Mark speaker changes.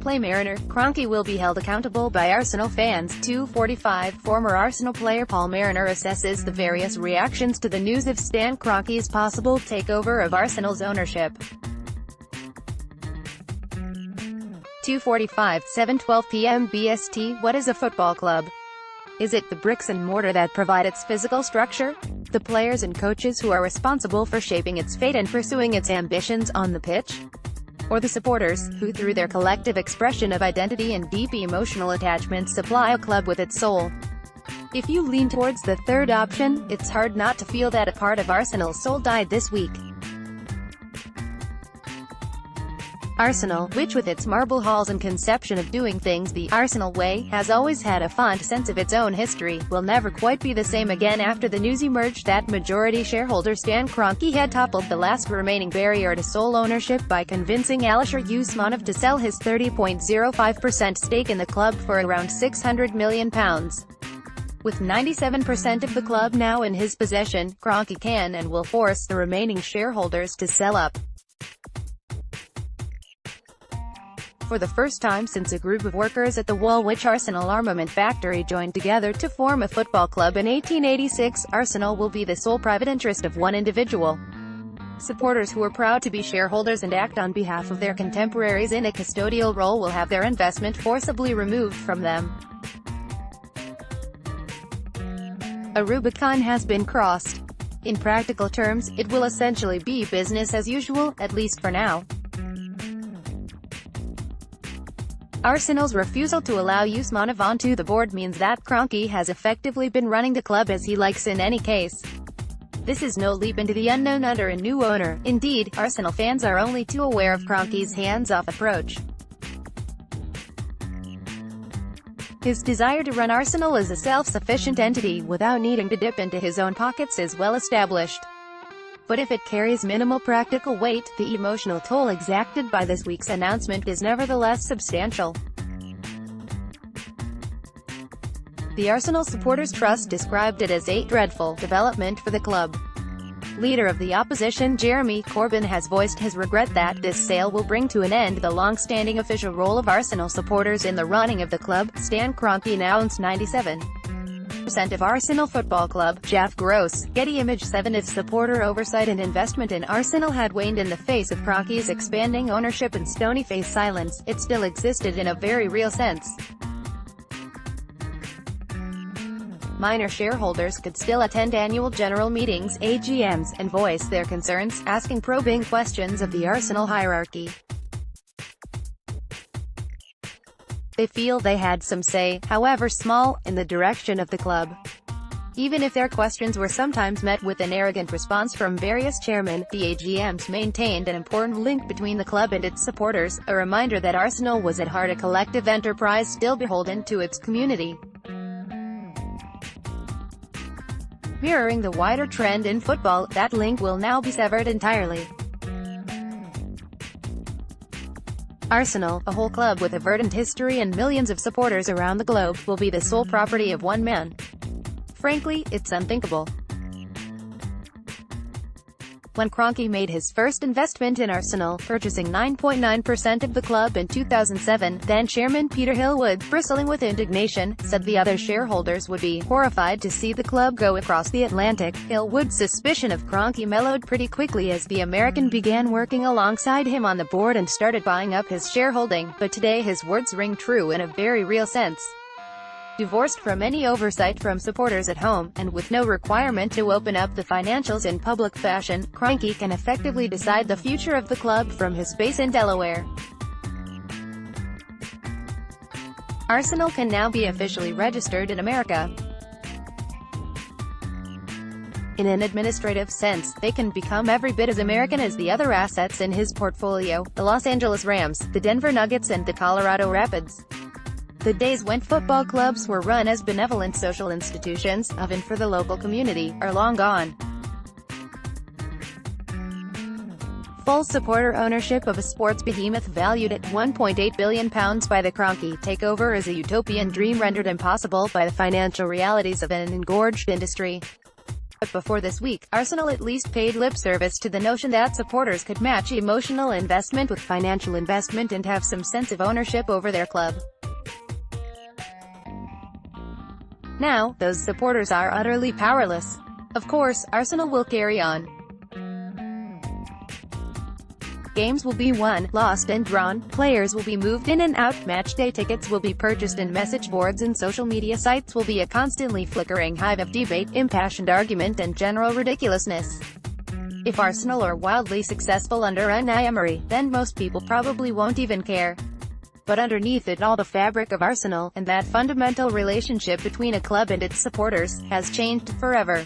Speaker 1: playMariner, Kroenke will be held accountable by Arsenal fans. 2:45 Former Arsenal player playMariner assesses the various reactions to the news of Stan Kroenke's possible takeover of Arsenal's ownership. 2:45, 7:12 p.m. BST. What is a football club? Is it the bricks and mortar that provide its physical structure? The players and coaches who are responsible for shaping its fate and pursuing its ambitions on the pitch? Or the supporters, who through their collective expression of identity and deep emotional attachment supply a club with its soul? If you lean towards the third option, it's hard not to feel that a part of Arsenal's soul died this week. Arsenal, which with its marble halls and conception of doing things the Arsenal way, has always had a fond sense of its own history, will never quite be the same again after the news emerged that majority shareholder Stan Kroenke had toppled the last remaining barrier to sole ownership by convincing Alisher Usmanov to sell his 30.05% stake in the club for around £600 million. With 97% of the club now in his possession, Kroenke can and will force the remaining shareholders to sell up. For the first time since a group of workers at the Woolwich Arsenal armament factory joined together to form a football club in 1886, Arsenal will be the sole private interest of one individual. Supporters who are proud to be shareholders and act on behalf of their contemporaries in a custodial role will have their investment forcibly removed from them. A Rubicon has been crossed. In practical terms, it will essentially be business as usual, at least for now. Arsenal's refusal to allow Usmanov onto the board means that Kroenke has effectively been running the club as he likes in any case. This is no leap into the unknown under a new owner. Indeed, Arsenal fans are only too aware of Kroenke's hands-off approach. His desire to run Arsenal as a self-sufficient entity, without needing to dip into his own pockets, is well established. But if it carries minimal practical weight, the emotional toll exacted by this week's announcement is nevertheless substantial. The Arsenal Supporters Trust described it as a dreadful development for the club. Leader of the opposition Jeremy Corbyn has voiced his regret that this sale will bring to an end the long-standing official role of Arsenal supporters in the running of the club. Stan Kroenke now owns 97% of Arsenal Football Club. Jeff Gross, Getty Image 7. If supporter oversight and investment in Arsenal had waned in the face of Kroenke's expanding ownership and stony-faced silence, it still existed in a very real sense. Minor shareholders could still attend annual general meetings, AGMs, and voice their concerns, asking probing questions of the Arsenal hierarchy. They feel they had some say, however small, in the direction of the club. Even if their questions were sometimes met with an arrogant response from various chairmen, the AGMs maintained an important link between the club and its supporters, a reminder that Arsenal was at heart a collective enterprise still beholden to its community. Mirroring the wider trend in football, that link will now be severed entirely. Arsenal, a whole club with a verdant history and millions of supporters around the globe, will be the sole property of one man. Frankly, it's unthinkable. When Kroenke made his first investment in Arsenal, purchasing 9.9% of the club in 2007, then Chairman Peter Hillwood, bristling with indignation, said the other shareholders would be horrified to see the club go across the Atlantic. Hillwood's suspicion of Kroenke mellowed pretty quickly as the American began working alongside him on the board and started buying up his shareholding, but today his words ring true in a very real sense. Divorced from any oversight from supporters at home, and with no requirement to open up the financials in public fashion, Kroenke can effectively decide the future of the club from his base in Delaware. Arsenal can now be officially registered in America. In an administrative sense, they can become every bit as American as the other assets in his portfolio, the Los Angeles Rams, the Denver Nuggets and the Colorado Rapids. The days when football clubs were run as benevolent social institutions, often for the local community, are long gone. Full supporter ownership of a sports behemoth valued at £1.8 billion by the Kroenke takeover is a utopian dream rendered impossible by the financial realities of an engorged industry. But before this week, Arsenal at least paid lip service to the notion that supporters could match emotional investment with financial investment and have some sense of ownership over their club. Now, those supporters are utterly powerless. Of course, Arsenal will carry on. Games will be won, lost and drawn, players will be moved in and out, matchday tickets will be purchased and message boards and social media sites will be a constantly flickering hive of debate, impassioned argument and general ridiculousness. If Arsenal are wildly successful under Unai Emery, then most people probably won't even care. But underneath it all, the fabric of Arsenal, and that fundamental relationship between a club and its supporters, has changed forever.